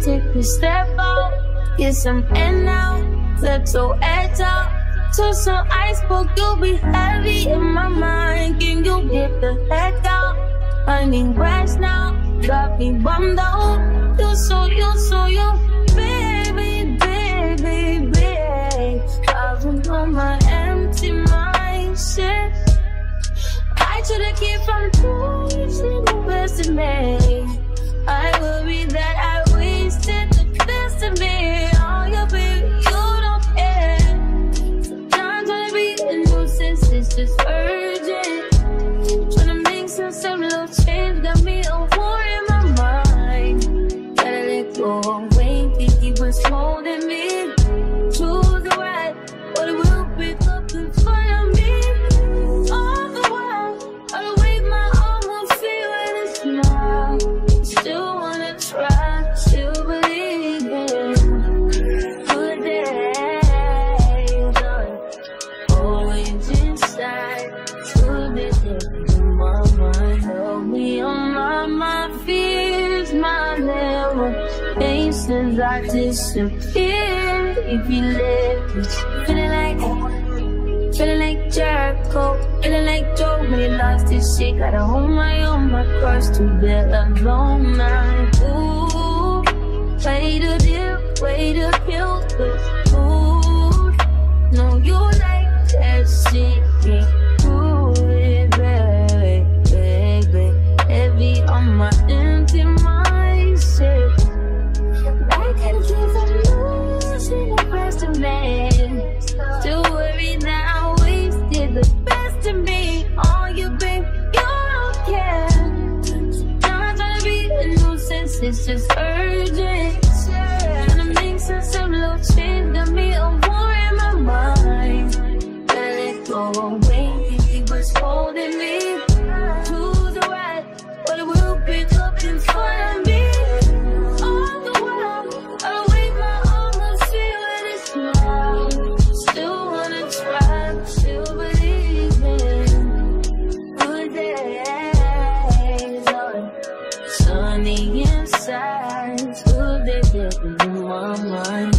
Take a step out, get some air now, let your edge out. To some iceberg, you'll be heavy in my mind. Can you get the heck out? I need rest now, got me bummed out. You baby, baby, baby. Driving on my empty mind, shit. I should've kept from losing the best of me. I worry that I wasted the best of me. disappear if you let me. Feeling like Jericho, feeling like Joe when he lost his shit. Gotta hold my own, my cross to bear a long night. Ooh, way to dip, way to kill the mood. No, you like that shit, ooh, baby, baby. Heavy on my empty mindset. I gotta keep on losing the rest of me. Still worried that I wasted the best of me on you, babe. You don't care. Not trying to be a nuisance, it's just urgent. Trying to make sense of little change, got me a war in my mind. Let it go away, he was holding me to the right, but it will pick up in front of me. All the while, I wave my arms, see what it's now. Still wanna try, still believe in good days. Sunny inside, good days in my mind.